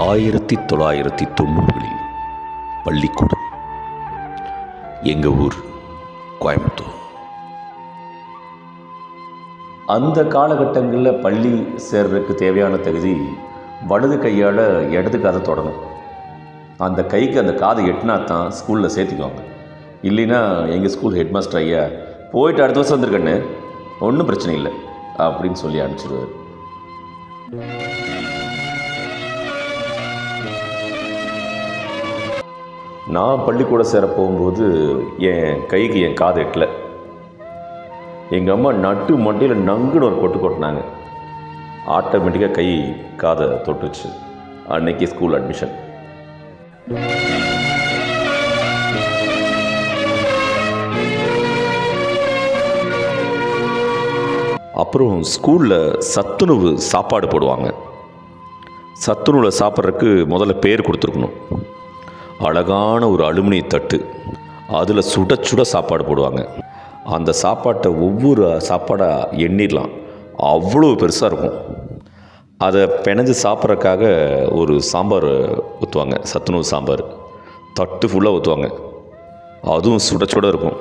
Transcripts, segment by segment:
1990களில் பள்ளிக்கூடம். எங்கள் ஊர் கோயம்புத்தூர். அந்த காலகட்டங்களில் பள்ளி சேர்றதுக்கு தேவையான தகுதி வலது கையால் இடது காதை தொடணும். அந்த கைக்கு அந்த காதை எட்டினா தான் ஸ்கூலில் சேர்த்துக்குவாங்க. இல்லைன்னா எங்கள் ஸ்கூல் ஹெட்மாஸ்டர் ஐயா போயிட்டு அடுத்த வருஷம் வந்திருக்கண்ணு, ஒன்றும் பிரச்சனை இல்லை அப்படின்னு சொல்லி அனுப்பிச்சிடுவார். நான் பள்ளிக்கூடம் சேர போகும்போது என் கைக்கு என் காது எட்டலை. எங்கள் அம்மா நட்டு மண்டையில் நங்குன்னு ஒரு கொட்டு கொட்டினாங்க. ஆட்டோமேட்டிக்காக கை காதை தொட்டுச்சு. அன்னைக்கு ஸ்கூல் அட்மிஷன். அப்புறம் ஸ்கூலில் சத்துணவு சாப்பாடு போடுவாங்க. சத்துணவில் சாப்பிட்றதுக்கு முதல்ல பேர் கொடுத்துருக்கணும். அழகான ஒரு அலுமினிய தட்டு, அதில் சுட சுட சாப்பாடு போடுவாங்க. அந்த சாப்பாட்டை ஒவ்வொரு சாப்பாடாக எண்ணிடலாம், அவ்வளோ பெருசாக இருக்கும். அதை பிணைஞ்சு சாப்பிட்றதுக்காக ஒரு சாம்பார் ஊற்றுவாங்க, சத்துணவு சாம்பார் தட்டு ஃபுல்லாக ஊற்றுவாங்க. அதுவும் சுட சுட இருக்கும்.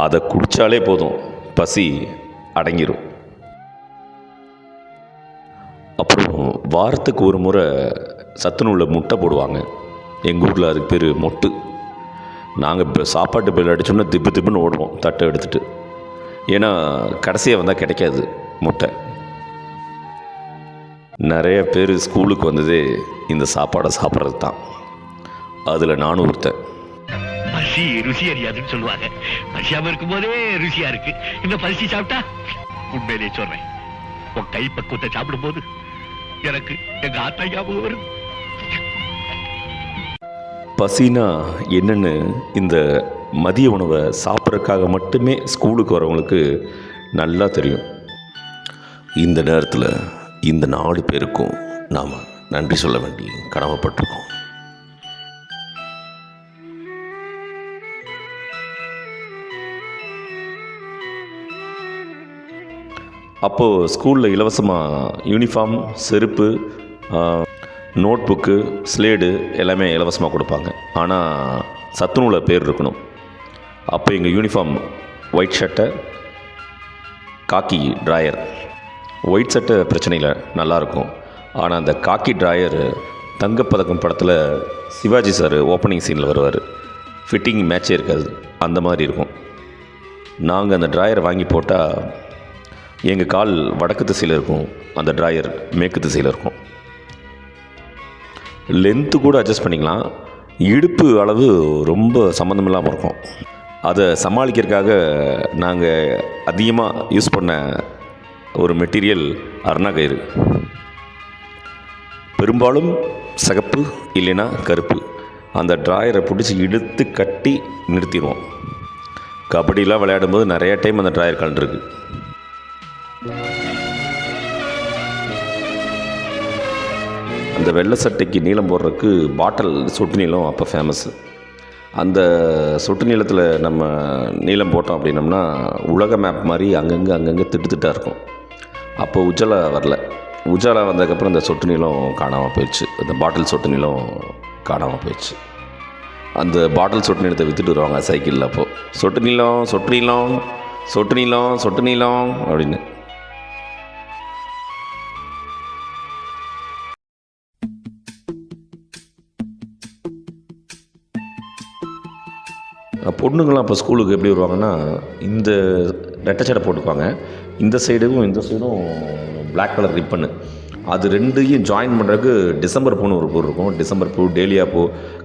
அதை குடித்தாலே போதும், பசி அடங்கிடும். அப்புறம் வாரத்துக்கு ஒரு முறை சத்துணவில் முட்டை போடுவாங்க. எங்கள் ஊரில் அதுக்கு பேர் மொட்டு. நாங்கள் இப்போ சாப்பாட்டு பேர் அடித்தோம்னா திப்பு திப்புன்னு ஓடுவோம் தட்டை எடுத்துகிட்டு. ஏன்னா கடைசியாக வந்தால் கிடைக்காது முட்டை. நிறைய பேர் ஸ்கூலுக்கு வந்ததே இந்த சாப்பாடை சாப்பிட்றது தான். அதில் நானும் ஒருத்தன். பசி ருசி அறியாதுன்னு சொல்லுவாங்க. பசியாம இருக்கும் போதே ருசியா இருக்கு. இந்த பசி சாப்பிட்டா உண்மையிலே சொல்றேன், உன் கை பக்குவத்தை சாப்பிடும் போது எனக்கு எங்க ஆத்தா ஞாபகம் வருது. பசினா என்னென்னு இந்த மதிய உணவை சாப்பிட்றதுக்காக மட்டுமே ஸ்கூலுக்கு வரவங்களுக்கு நல்லா தெரியும். இந்த நேரத்தில் இந்த 4 பேருக்கும் நாம் நன்றி சொல்ல வேண்டி கடமைப்பட்டிருக்கோம். அப்போது ஸ்கூலில் இலவசமாக யூனிஃபார்ம், செருப்பு, நோட் புக்கு, ஸ்லேடு எல்லாமே இலவசமாக கொடுப்பாங்க. ஆனால் சத்துணவில் பேர் இருக்கணும். அப்போ எங்கள் யூனிஃபார்ம் ஒயிட் ஷர்ட்டை, காக்கி ட்ராயர். ஒயிட் சட்டை பிரச்சனை இல்லை, நல்லாயிருக்கும். ஆனால் அந்த காக்கி ட்ராயர் தங்கப்பதக்கம் படத்தில் சிவாஜி சார் ஓப்பனிங் சீனில் வருவார். ஃபிட்டிங் மேட்சே இருக்காது, அந்த மாதிரி இருக்கும். நாங்கள் அந்த ட்ராயரை வாங்கி போட்டால் எங்கள் கால் வடக்கு திசையில் இருக்கும், அந்த ட்ராயர் மேற்கு திசையில் இருக்கும். லென்த்து கூட அட்ஜஸ்ட் பண்ணிக்கலாம், இடுப்பு அளவு ரொம்ப சம்மந்தம் இல்லாமல் இருக்கும். அதை சமாளிக்கிறதுக்காக நாங்கள் அதிகமாக யூஸ் பண்ண ஒரு மெட்டீரியல் அருணா கயிறு. பெரும்பாலும் சிகப்பு இல்லைன்னா கருப்பு. அந்த ட்ராயரை பிடிச்சி இழுத்து கட்டி நிறுத்திடுவோம். கபடிலாம் விளையாடும்போது நிறைய டைம் அந்த ட்ராயர் கலந்துருக்கு. அந்த வெள்ளை சட்டைக்கு நீளம் போடுறதுக்கு பாட்டில் சொட்டு நீளம் அப்போ ஃபேமஸ்ஸு. அந்த சொட்டு நீளத்தில் நம்ம நீளம் போட்டோம் அப்படின்னம்னா உலக மேப் மாதிரி அங்கங்கே திட்டாக இருக்கும். அப்போ உஜாலா வரல. உஜாலா வந்ததுக்கப்புறம் அந்த சொட்டு நீளம் காணாமல் போயிடுச்சு. அந்த பாட்டில் சொட்டு நீளம் காணாமல் போயிடுச்சு. அந்த பாட்டில் சொட்டு நீளத்தை விற்றுட்டு வருவாங்க சைக்கிளில். அப்போது சொட்டு நீளம் சொட்டு நீளம் சொட்டு நீளம் சொட்டு நீளம் அப்படின்னு. பொண்ணுங்களாம் அப்போ ஸ்கூலுக்கு எப்படி வருவாங்கன்னா, இந்த ரெட்டச்சடை போட்டுக்குவாங்க. இந்த சைடும் பிளாக் கலர் ரிப்பனு. அது ரெண்டையும் ஜாயின் பண்ணுறதுக்கு டிசம்பர் பூன்னு ஒரு பூ இருக்கும். டிசம்பர் பூ, டேலியா பூ,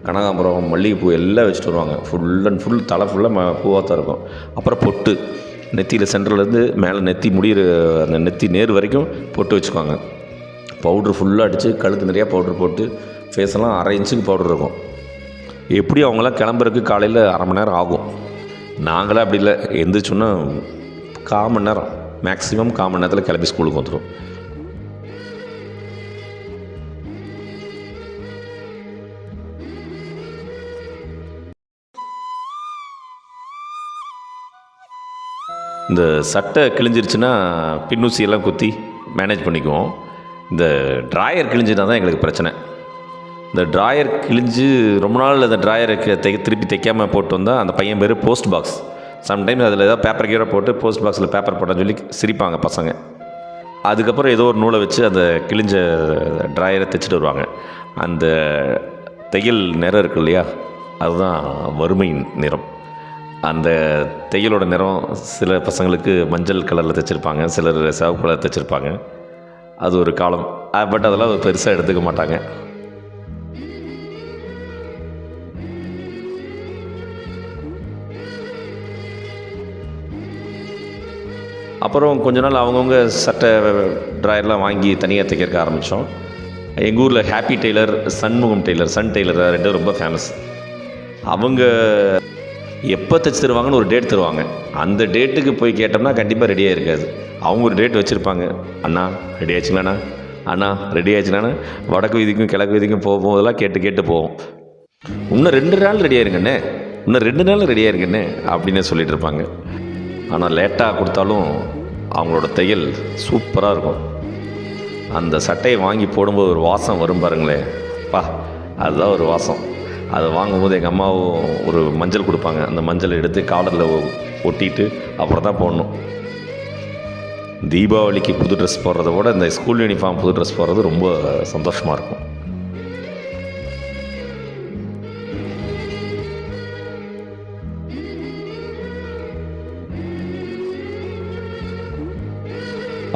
கனகாம்பரம், மல்லிகைப்பூ எல்லாம் வச்சுட்டு வருவாங்க. ஃபுல் அண்ட் ஃபுல் தலை ஃபுல்லாக பூவாக தான் இருக்கும். அப்புறம் பொட்டு, நெத்தியில் சென்டர்லேருந்து மேலே நெத்தி முடிகிற அந்த நெத்தி நேர் வரைக்கும் பொட்டு வச்சுக்குவாங்க. பவுட்ரு ஃபுல்லாக அடித்து கழுத்து நிறையா பவுட்ரு போட்டு ஃபேஸெல்லாம் 1/2 இன்ச்சுக்கு பவுட்ரு இருக்கும். எப்படி அவங்களாம் கிளம்புறதுக்கு காலையில் 1/2 மணி நேரம் ஆகும். நாங்களாம் அப்படி இல்லை, எந்திரிச்சோன்னா 1/4 மணி நேரம், மேக்ஸிமம் 1/4 மணி நேரத்தில் கிளம்பி ஸ்கூலுக்கு வந்துடும். இந்த சட்டை கிழிஞ்சிருச்சுன்னா பின்னூசியெல்லாம் குத்தி மேனேஜ் பண்ணிக்குவோம். இந்த ட்ராயர் கிழிஞ்சுனா தான் எங்களுக்கு பிரச்சனை. இந்த ட்ராயர் கிழிஞ்சு ரொம்ப நாள் அந்த ட்ராயரை திருப்பி தைக்காமல் போட்டு வந்தால் அந்த பையன் பேர் போஸ்ட் பாக்ஸ். சம்டைம்ஸ் அதில் ஏதாவது பேப்பர் கீரை போட்டு போஸ்ட் பாக்ஸில் பேப்பர் போட்டான்னு சொல்லி சிரிப்பாங்க பசங்க. அதுக்கப்புறம் ஏதோ ஒரு நூலை வச்சு அந்த கிழிஞ்ச ட்ராயரை தைச்சிட்டு வருவாங்க. அந்த தையல் நிறம் இருக்கு இல்லையா, அதுதான் வறுமையின் நிறம். அந்த தையலோட நிறம் சில பசங்களுக்கு மஞ்சள் கலரில் தைச்சிருப்பாங்க, சிலர் சிவப்பு கலர் தைச்சிருப்பாங்க. அது ஒரு காலம். பட் அதெல்லாம் பெருசாக எடுத்துக்க மாட்டாங்க. அப்புறம் கொஞ்ச நாள் அவங்கவுங்க சட்டை ட்ராயர்லாம் வாங்கி தனியாக தைக்கிறக்க ஆரம்பித்தோம். எங்கள் ஊரில் happy tailor, Shanmugam tailor, sun tailor ரெண்டும் ரொம்ப ஃபேமஸ். அவங்க எப்போ தைச்சி தருவாங்கன்னு ஒரு டேட் தருவாங்க. அந்த டேட்டுக்கு போய் கேட்டோம்னா கண்டிப்பாக ரெடியாக இருக்காது. அவங்க ஒரு டேட் வச்சுருப்பாங்க. அண்ணா ரெடி ஆச்சுங்களாண்ணா, அண்ணா ரெடி ஆச்சுங்களாண்ணா, வடக்கு வீதிக்கும் கிழக்கு வீதிக்கும் போகும்போதெல்லாம் கேட்டு போவோம். இன்னும் 2 நாள் ரெடியாக இருங்கண்ணே, இன்னும் 2 நாள் ரெடியாக இருங்கண்ணே அப்படின்னு சொல்லிட்டு இருப்பாங்க. ஆனால் லேட்டாக கொடுத்தாலும் அவங்களோட தையல் சூப்பராக இருக்கும். அந்த சட்டையை வாங்கி போடும்போது ஒரு வாசம் வரும் பாருங்களேன், அதுதான் ஒரு வாசம். அதை வாங்கும்போது எங்கள் அம்மாவும் ஒரு மஞ்சள் கொடுப்பாங்க. அந்த மஞ்சளை எடுத்து காலரில் ஒட்டிட்டு அப்புறம் தான் போடணும். தீபாவளிக்கு புது ட்ரெஸ் போடுறத விட இந்த ஸ்கூல் யூனிஃபார்ம் புது ட்ரெஸ் போடுறது ரொம்ப சந்தோஷமாக இருக்கும்.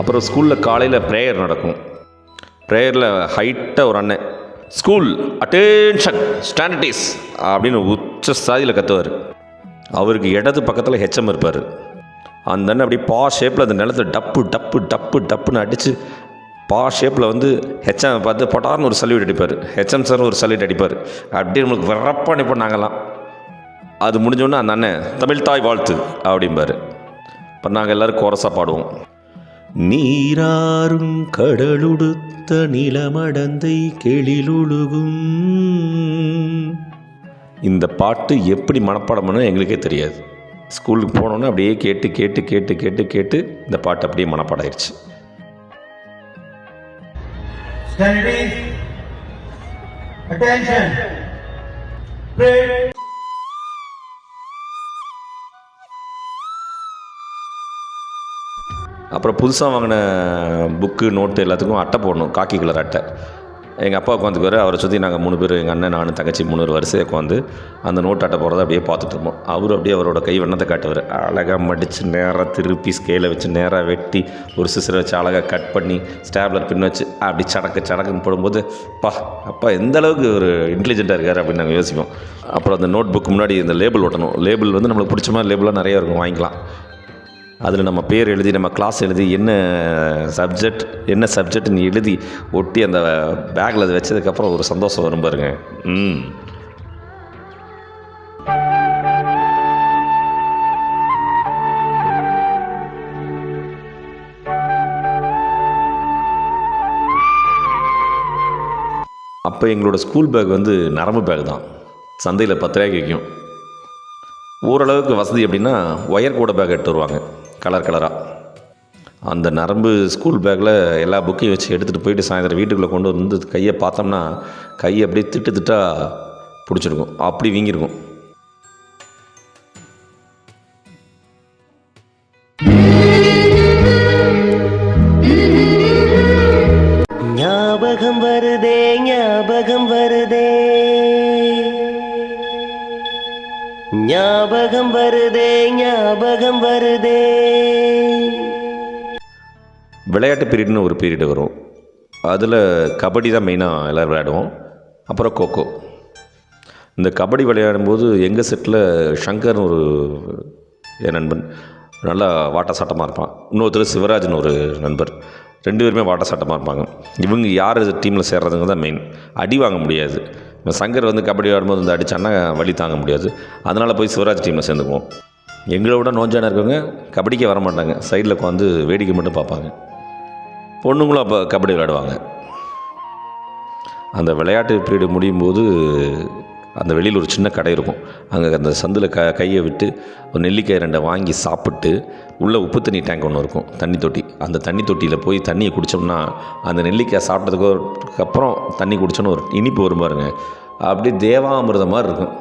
அப்புறம் ஸ்கூலில் காலையில் ப்ரேயர் நடக்கும். ப்ரேயரில் ஹைட்டாக ஒரு அண்ணன் ஸ்கூல் அட்டென்ஷன் ஸ்டாண்டர்டிஸ் அப்படின்னு உச்ச சாதியில் கத்துவார். அவருக்கு இடது பக்கத்தில் ஹெச்எம் இருப்பார். அந்த அண்ணன் அப்படியே பா ஷேப்பில் அந்த நிலத்தை டப்புன்னு அடித்து பா ஷேப்பில் வந்து ஹெச்எம் பார்த்து பொட்டார்னு ஒரு சல்யூட் அடிப்பார். ஹெச்எம் சார் ஒரு சல்யூட் அடிப்பார். அப்படியே நம்மளுக்கு வரப்பா அனுப்போம் நாங்கள்லாம். அது முடிஞ்சோடனே அந்த அண்ணன் தமிழ் தாய் வாழ்த்து அப்படிம்பார். இப்போ நாங்கள் எல்லோரும் கோரஸாக பாடுவோம். நீராறும் கடலுடுத்த நிலமடந்தை கெளிலுழுகும். இந்த பாட்டு எப்படி மனப்பாடம் பண்ண எங்களுக்கே தெரியாது. ஸ்கூலுக்கு போனோன்னே அப்படியே கேட்டு இந்த பாட்டு அப்படியே மனப்பாடம் ஆயிடுச்சு. அப்புறம் புதுசாக வாங்கின புக்கு நோட்டு எல்லாத்துக்கும் அட்டை போடணும், காக்கி கலர் அட்டை. எங்கள் அப்பா உட்காந்துக்குவார். அவரை சுற்றி நாங்கள் 3 பேர், எங்கள் அண்ணன், நான், தங்கச்சி 3 பேர் வரிசையாக உட்காந்து அந்த நோட்டு அட்டை போடுறத அப்படியே பார்த்துட்டு இருப்போம். அவர் அப்படியே அவரோட கை வண்ணத்தை காட்டுவார். அழகாக மடித்து நேராக திருப்பி ஸ்கேலை வச்சு நேராக வெட்டி ஒரு சிசரை வச்சு அழகாக கட் பண்ணி ஸ்டாப்லர் பின் வச்சு அப்படி சடக்குன்னு போடும்போது அப்பா எந்த அளவுக்கு ஒரு இன்டெலிஜென்ட்டாக இருக்கார் அப்படின்னு நாங்கள் யோசிப்போம். அப்புறம் அந்த நோட் புக்கு முன்னாடி இந்த லேபிள் ஒட்டணும். லேபிள் வந்து நம்மளுக்கு பிடிச்ச மாதிரி லேபிளாக நிறையா இருக்கும், வாங்கிக்கலாம். அதில் நம்ம பேர் எழுதி, நம்ம கிளாஸ் எழுதி, என்ன சப்ஜெக்ட்னு எழுதி ஒட்டி அந்த பேக்கில் அதை வச்சதுக்கப்புறம் ஒரு சந்தோஷம் வரும் பாருங்க. அப்போ எங்களோட ஸ்கூல் பேக் வந்து நரம்பு பேக் தான். சந்தையில் 10 ரூபாய்க்கு விற்கும். ஓரளவுக்கு வசதி அப்படின்னா ஒயர் கூட பேக் எடுத்து வருவாங்க, கலராக. அந்த நரம்பு ஸ்கூல் பேக்கில் எல்லா புக்கையும் வச்சு எடுத்துகிட்டு போயிட்டு சாயந்தரம் வீட்டுக்குள்ளே கொண்டு வந்து கையை பார்த்தோம்னா கையை அப்படியே திட்டாக பிடிச்சிருக்கும், அப்படி வீங்கியிருக்கும். ஞாபகம் வருதே ஞாபகம் வருதே ஞாபகம் வருதே ஞாபகம் வருதே. விளையாட்டு பீரியட்னு ஒரு பீரியடு வரும். அதில் கபடி தான் மெயினாக எல்லோரும் விளையாடுவோம். அப்புறம் கோகோ. இந்த கபடி விளையாடும்போது எங்கள் செட்டில் ஷங்கர்னு ஒரு என் நண்பன் நல்லா வாட்ட சாட்டமாக இருப்பான். இன்னொருத்தர் சிவராஜ்னு ஒரு நண்பர். 2 பேருமே வாட்ட சாட்டமாக இருப்பாங்க. இவங்க யார் டீமில் சேர்றதுங்க தான் மெயின். அடி வாங்க முடியாது. சங்கர் வந்து கபடி ஆடும்போது வந்து அடித்தான்னா வலி தாங்க முடியாது. அதனால் போய் சிவராஜ் டீமில் சேர்ந்துக்குவோம். எங்களை விட நோஞ்சான இருக்கவங்க கபடிக்கே வர மாட்டாங்க, சைடில் உட்காந்து வேடிக்கை மட்டும் பார்ப்பாங்க. பொண்ணுங்களும் அப்போ கபடி விளையாடுவாங்க. அந்த விளையாட்டு பீரியடு முடியும் போது அந்த வெளியில் ஒரு சின்ன கடை இருக்கும். அங்கே அந்த சந்தில் கையை விட்டு ஒரு நெல்லிக்காய் 2 வாங்கி சாப்பிட்டு உள்ளே உப்பு தண்ணி டேங்க் ஒன்று இருக்கும், தண்ணி தொட்டி. அந்த தண்ணி தொட்டியில் போய் தண்ணியை குடித்தோம்னா அந்த நெல்லிக்காய் சாப்பிட்டதுக்கு அப்புறம் தண்ணி குடித்தோன்னு ஒரு இனிப்பு வரும் பாருங்க, அப்படியே தேவாமிர்தம் மாதிரி இருக்கும்.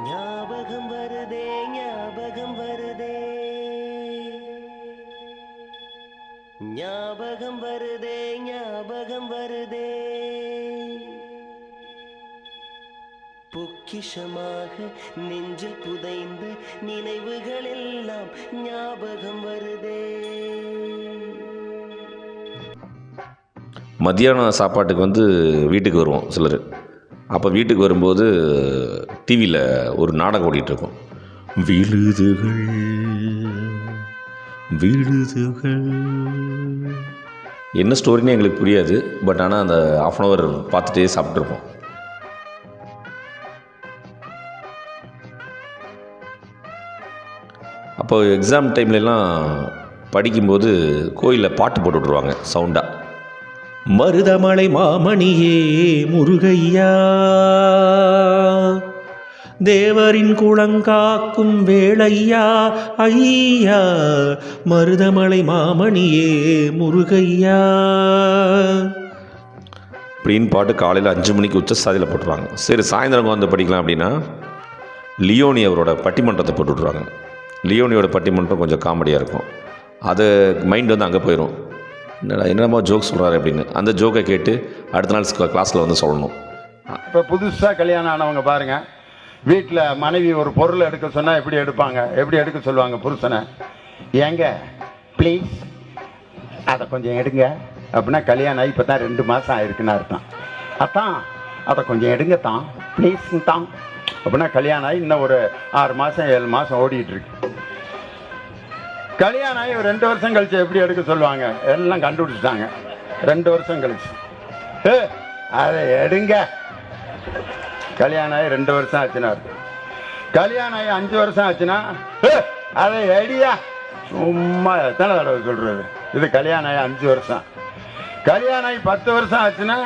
ஞாபகம் வருதே ஞாபகம் வருதே ஞாபகம் வருதே ஞாபகம் வருதே பொக்கிஷமாக நெஞ்சில் புதைந்த நினைவுகள் எல்லாம் ஞாபகம் வருதே. மத்தியானம் சாப்பாட்டுக்கு வந்து வீட்டுக்கு வருவோம் சிலர். அப்போ வீட்டுக்கு வரும்போது டிவியில் ஒரு நாடகம் ஓடிட்டுருக்கோம். விழுதுகள் விழுதுகள் என்ன ஸ்டோரின்னு எங்களுக்கு புரியாது. பட் ஆனால் அந்த ½ அன் ஹவர் பார்த்துட்டே சாப்பிட்ருப்போம். அப்போ எக்ஸாம் டைம்லலாம் படிக்கும்போது கோயிலில் பாட்டு போட்டு விட்ருவாங்க சவுண்டாக. மருதமலை மாமணியே முருகையா, தேவரின் குளங்காக்கும் வேளையா ஐயா, மருதமலை மாமணியே முருகையா அப்படின்னு பாட்டு காலையில் 5 மணிக்கு உச்சசாதியில் போட்டுருவாங்க. சரி, சாயந்தரம் வந்து படிக்கலாம் அப்படின்னா லியோனி அவரோட பட்டிமன்றத்தை போட்டு விட்ருவாங்க. லியோனியோட பட்டிமன்றம் கொஞ்சம் காமெடியாக இருக்கும். அது மைண்ட் வந்து அங்கே போயிடும். என்னமா ஜோக் சொல்கிறாரு அப்படின்னு அந்த ஜோக்கை கேட்டு அடுத்த நாள் கிளாஸில் வந்து சொல்லணும். இப்போ புதுசாக கல்யாணம் ஆனவங்க பாருங்கள், வீட்டில் மனைவி ஒரு பொருள் எடுக்க சொன்னால் எப்படி எடுப்பாங்க, எப்படி எடுக்க சொல்லுவாங்க புருஷனை? ஏங்க ப்ளீஸ் அதை கொஞ்சம் எடுங்க அப்படின்னா கல்யாணம் ஆகி இப்போ தான் 2 மாதம் ஆயிருக்குன்னு அர்த்தம். அதான் அதை கொஞ்சம் எடுங்க தான் ப்ளீஸ் தான் அப்படின்னா கல்யாணம் ஆகி இன்னும் ஒரு 6 மாதம் 7 மாதம் ஓடிட்டுருக்கு. கல்யாணம் ஆகி ஒரு 2 வருஷம் கழிச்சு எப்படி எடுக்க சொல்லுவாங்க? எல்லாம் கண்டுபிடிச்சிட்டாங்க. 2 வருஷம் கழிச்சு அதை எடுங்க. கல்யாணம் ஆகி 2 வருஷம் ஆச்சுன்னா கல்யாணம் ஆகி 5 வருஷம் ஆச்சுன்னா அதை எடியா. சும்மா எத்தனை தடவை சொல்றது? இது கல்யாணம் ஆகி 5 வருஷம். கல்யாணம் ஆகி 10 வருஷம் ஆச்சுன்னா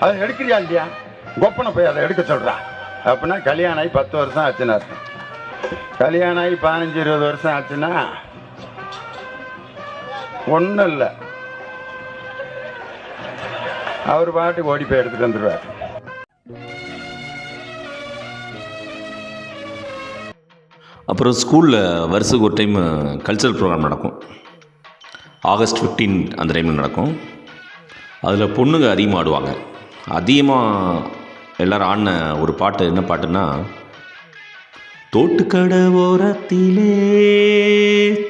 அதை எடுக்கிறியா இல்லையா? கொப்பனை போய் அதை எடுக்க சொல்றா அப்படின்னா கல்யாணம் ஆகி 10 வருஷம் ஆச்சுன்னா. கல்யாணம் ஆகி 15-20 வருஷம் ஆச்சுன்னா ஒன்றும் இல்லை, அவர் பாட்டுக்கு ஓடி போய் எடுத்துட்டு வந்துடுவார். அப்புறம் ஸ்கூலில் வருஷத்துக்கு ஒரு டைம் கல்ச்சரல் ப்ரோக்ராம் நடக்கும். ஆகஸ்ட் 15 அந்த டைமில் நடக்கும். அதில் பொண்ணுங்க அதிகமாக ஆடுவாங்க. அதிகமாக எல்லோரும் ஆடின ஒரு பாட்டு என்ன பாட்டுன்னா, தோட்டுக்கடை ஓரத்திலே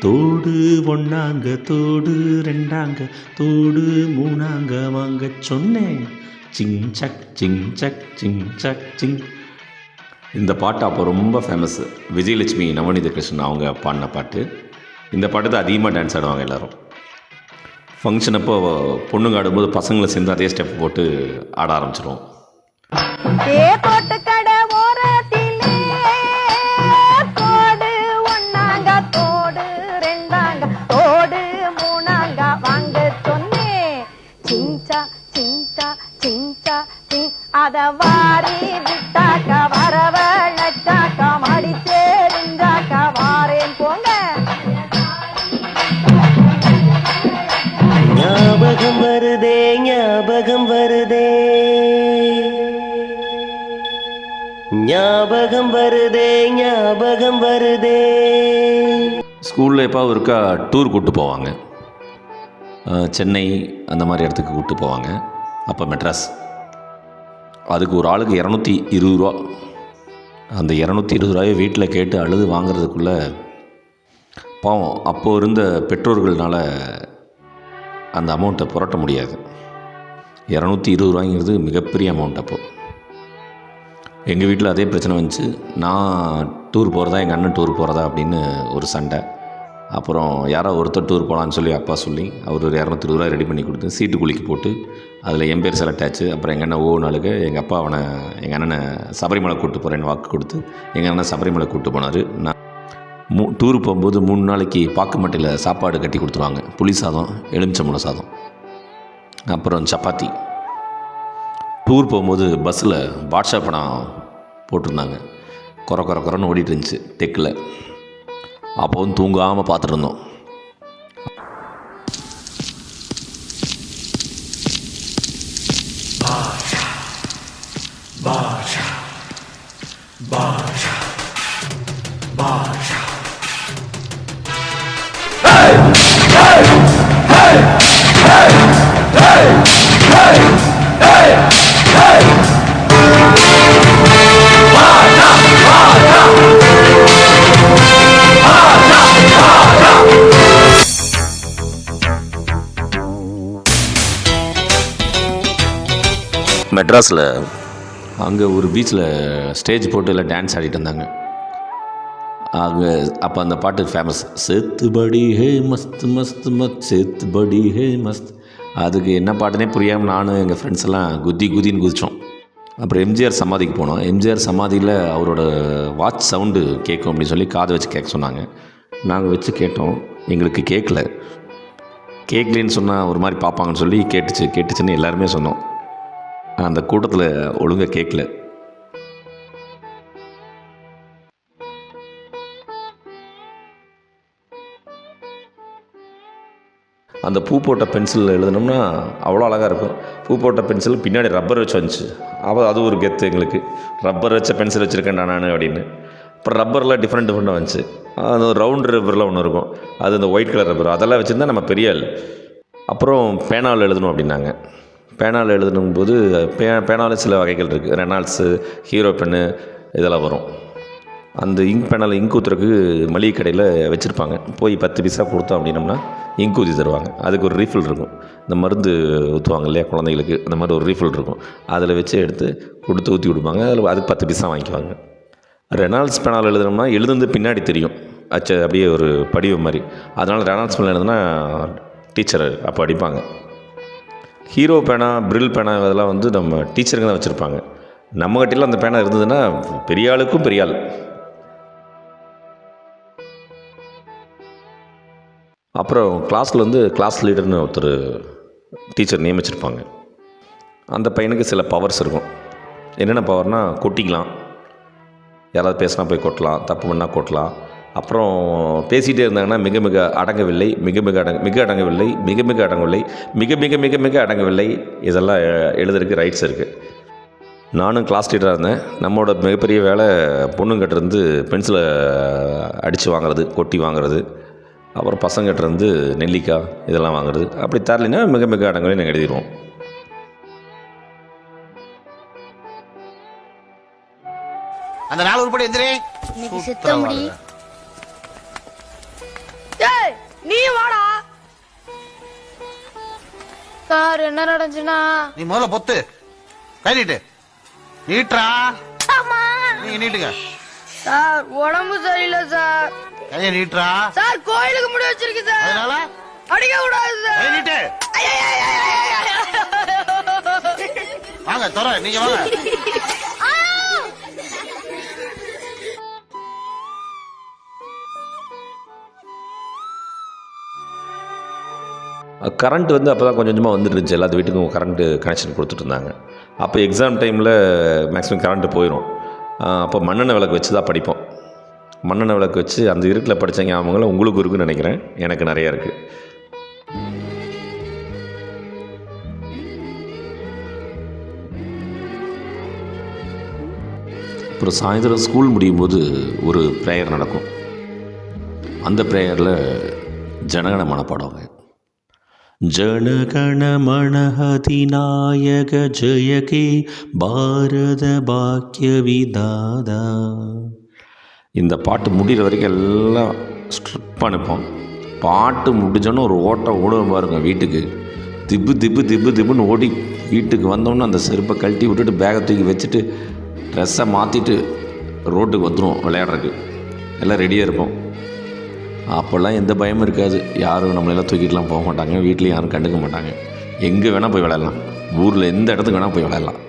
தோடு 1 தோடு 2 தோடு 3 வாங்க சொன்னேன், சிங் சக் சிங் சக் சிங் சக் சிங். இந்த பாட்டு அப்போ ரொம்ப ஃபேமஸ். விஜயலட்சுமி நவநீத கிருஷ்ணன் அவங்க பாடின பாட்டு. இந்த பாட்டு தான் அதிகமாக டான்ஸ் ஆடுவாங்க எல்லோரும். ஃபங்க்ஷன் அப்போ பொண்ணுங்க ஆடும்போது பசங்களை சேர்ந்து அதே ஸ்டெப் போட்டு ஆட ஆரம்பிச்சிடுவோம். அத வாரி விட்டாக்க வரவழைச்சாக்க மடி தெரிஞ்சாக்க வாரேன் போங்க. ஞாபகம் வருதே ஞாபகம் வருதே ஞாபகம் வருதே ஞாபகம் வருதே. ஸ்கூலில் எப்போ ஒருக்கா டூர் கூப்பிட்டு போவாங்க. சென்னை அந்த மாதிரி இடத்துக்கு கூப்பிட்டு போவாங்க. அப்போ மெட்ராஸ். அதுக்கு ஒரு ஆளுக்கு 220 ரூபா. அந்த 220 ரூபாயை வீட்டில் கேட்டு அழுது வாங்கிறதுக்குள்ளே பாவம் அப்போது இருந்த பெற்றோர்கள்னால் அந்த அமௌண்ட்டை புரட்ட முடியாது. 220 ரூபாய்ங்கிறது மிகப்பெரிய அமௌண்ட். அப்போது எங்கள் வீட்டில் அதே பிரச்சனை வந்துச்சு. நான் டூர் போகிறதா எங்கள் அண்ணன் டூர் போகிறதா அப்படின்னு ஒரு சண்டை. அப்புறம் யாரோ ஒருத்தர் டூர் போகலான்னு சொல்லி அப்பா சொல்லி அவர் ஒரு 220 ரூபா ரெடி பண்ணி கொடுத்து சீட்டு குலுக்கி போட்டு அதில் என் பேர் செலக்ட் ஆச்சு. அப்புறம் எங்கள் அண்ணன் நாளுக்கு எங்கள் அப்பா எங்கள் அண்ணனை சபரிமலை கூப்பிட்டு போகிறேன்னு வாக்கு கொடுத்து எங்கள் அண்ணன் சபரிமலை கூப்பிட்டு போனார். நான் டூர் போகும்போது 3 நாளைக்கு பாக்கு மட்டையில் சாப்பாடு கட்டி கொடுத்துருவாங்க. புளி சாதம், எலுமிச்சம்பழம் சாதம். அப்புறம் சப்பாத்தி. டூர் போகும்போது பஸ்ஸில் பாட்ஷா படம் போட்டிருந்தாங்க. குறை குறை குறைன்னு ஓடிட்டு இருந்துச்சு டெக்கில். அப்போ வந்து தூங்காமல் பார்த்துட்டு இருந்தோம். மெட்ராஸில் அங்கே ஒரு பீச்சில் ஸ்டேஜ் போட்டு எல்லாம் டான்ஸ் ஆடிட்டு இருந்தாங்க. அங்கே அப்போ அந்த பாட்டு ஃபேமஸ், சேத்து படி ஹே மஸ்த் மஸ்த் மத் சேத்து படி ஹே மஸ்த். அதுக்கு என்ன பாட்டுனே புரியாமல் நானும் எங்கள் ஃப்ரெண்ட்ஸ் எல்லாம் குதின்னு குதித்தோம். அப்புறம் எம்ஜிஆர் சமாதிக்கு போனோம். எம்ஜிஆர் சமாதியில் அவரோட வாட்ச் சவுண்டு கேட்கும் அப்படின்னு சொல்லி காதை வச்சு கேட்க சொன்னாங்க. நாங்கள் வச்சு கேட்டோம், எங்களுக்கு கேட்கலன்னு சொன்னால் ஒரு மாதிரி பார்ப்பாங்கன்னு சொல்லி கேட்டுச்சுன்னு எல்லாருமே சொன்னோம். அந்த கூட்டத்தில் ஒழுங்காக கேட்கல. அந்த பூ போட்ட பென்சில் எழுதணும்னா அவ்வளோ அழகாக இருக்கும். பூ போட்ட பென்சில் பின்னாடி ரப்பர் வச்சு வந்துச்சு. அது ஒரு கெத்து எங்களுக்கு. ரப்பர் வச்ச பென்சில் வச்சுருக்கேன்டா நான் அப்படின்னு. அப்புறம் ரப்பரில் டிஃப்ரெண்ட்டாக வந்துச்சு. அது ரவுண்ட் ரப்பரில் ஒன்று இருக்கும், அது இந்த ஒயிட் கலர் ரப்பர். அதெல்லாம் வச்சுருந்தா நம்ம பெரிய ஆள். அப்புறம் பேனாவில் எழுதணும் அப்படின்னாங்க. பேனாவில் எழுதணும்போது பேனாவில் சில வகைகள் இருக்குது. ரெனால்ட்ஸு, ஹீரோ பென்னு இதெல்லாம் வரும். அந்த இங்க் பேனாவில் இங்க் ஊற்றுறதுக்கு மளிகை கடையில் வச்சுருப்பாங்க. போய் 10 பைசா கொடுத்தோம் அப்படின்னம்னா இங்க் ஊற்றி தருவாங்க. அதுக்கு ஒரு ரீஃபில் இருக்கும். இந்த மருந்து ஊற்றுவாங்க இல்லையா குழந்தைகளுக்கு, அந்த மாதிரி ஒரு ரீஃபில் இருக்கும். அதில் வச்சு எடுத்து கொடுத்து ஊற்றி கொடுப்பாங்க. அதுக்கு 10 பைசா வாங்கிக்குவாங்க. ரெனால்ட்ஸ் பேனாவில் எழுதணும்னா எழுதுந்து பின்னாடி தெரியும், அப்படியே ஒரு படிவம் மாதிரி. அதனால் ரெனால்ட்ஸ் பேனா எழுதுனா டீச்சர் அப்போ அடிப்பாங்க. ஹீரோ பேனா, பிரில் பேனா இதெல்லாம் வந்து நம்ம டீச்சருங்க தான் வச்சுருப்பாங்க. நம்மகிட்டலாம் அந்த பேனா இருந்ததுன்னா பெரிய ஆளுக்கும் பெரிய ஆள். அப்புறம் கிளாஸில் வந்து கிளாஸ் லீடர்னு ஒருத்தர் டீச்சர் நியமிச்சிருப்பாங்க. அந்த பையனுக்கு சில பவர்ஸ் இருக்கும். என்னென்ன பவர்னால், கொட்டிக்கலாம், யாராவது பேசினா போய் கொட்டலாம், தப்பு பண்ணால் கொட்டலாம். அப்புறம் பேசிகிட்டே இருந்தாங்கன்னா மிக மிக அடங்கவில்லை, மிக அடங்கவில்லை, இதெல்லாம் எழுதுறதுக்கு ரைட்ஸ் இருக்குது. நானும் கிளாஸ் லீடராக இருந்தேன். நம்மளோட மிகப்பெரிய வேலை பொண்ணுங்கிட்டேருந்து பென்சிலை அடித்து வாங்குறது, கொட்டி வாங்குறது. அப்புறம் பசங்கிட்டேருந்து நெல்லிக்காய் இதெல்லாம் வாங்குறது. அப்படி தரலைன்னா மிக அடங்கவில்லை நாங்கள் எழுதிடுவோம். அந்த நாள் உருப்படி எந்திரே. இன்னைக்கு சித்த முடி. ஏய் நீ வாடா. சார் என்ன நடந்துச்சுன்னா, நீ முதல்ல பொத்து கை நீட்டு. நீட்ரா. நீங்க நீட்டுங்க. சார் உடம்பு சரியில்லை சார். கையை நீட்ரா. சார் கோயிலுக்கு முடி வச்சிருக்கு சார். அதனால அடிக்க கூடாது சார். கை நீட்டு. வாங்க தொற, நீங்க வாங்க. கரண்ட் வந்து அப்போ தான் கொஞ்சம் கொஞ்சமாக வந்துட்டு இருந்துச்சு. எல்லாத்து வீட்டுக்கும் கரண்ட்டு கனெக்ஷன் கொடுத்துட்டு இருந்தாங்க. அப்போ எக்ஸாம் டைமில் மேக்ஸிமம் கரண்ட்டு போயிடும். அப்போ மண்ணெண்ணெய் விளக்கு வச்சு தான் படிப்போம். மண்ணெண்ணெய் விளக்கு வச்சு அந்த இருட்டில் படித்த ஞாபகங்கள் உங்களுக்கு இருக்குன்னு நினைக்கிறேன். எனக்கு நிறையா இருக்குது. அப்புறம் சாயந்தரம் ஸ்கூல் முடியும் போது ஒரு ப்ரேயர் நடக்கும். அந்த ப்ரேயரில் ஜனகணமன பாடுவாங்க. ஜனகணமன அதிநாயக ஜெயகே பாரத பாக்கிய விதாதா. இந்த பாட்டு முடிகிற வரைக்கும் எல்லாம் ஸ்ட்ரிப்பாக நிற்போம். பாட்டு முடிஞ்சோன்னு ஒரு ஓட்டம் ஓடுவோம் பாருங்க வீட்டுக்கு. திப்புன்னு ஓடி வீட்டுக்கு வந்தோன்னே அந்த செருப்பை கழட்டி விட்டுட்டு பேகை தூக்கி வச்சுட்டு ட்ரெஸ்ஸை மாற்றிட்டு ரோட்டுக்கு வந்துடுவோம் விளையாடுறதுக்கு. எல்லாம் ரெடியாக இருப்போம். அப்போல்லாம் எந்த பயமும் இருக்காது. யாரும் நம்மளெல்லாம் தூக்கிட்டுலாம் போக மாட்டாங்க. வீட்லேயும் யாரும் கண்டுக்க மாட்டாங்க. எங்கே வேணால் போய் விளையாடலாம். ஊரில் எந்த இடத்துக்கு வேணால் போய் விளையாடலாம்.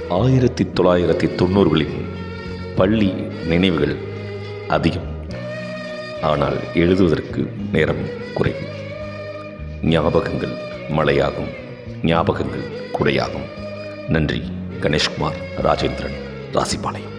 1990களின் பள்ளி நினைவுகள் அதிகம். ஆனால் எழுதுவதற்கு நேரம் குறைவு. ஞாபகங்கள் மழையாகும், ஞாபகங்கள் குடையாகும். நன்றி. கணேஷ்குமார் ராஜேந்திரன், ராசிபாளையம்.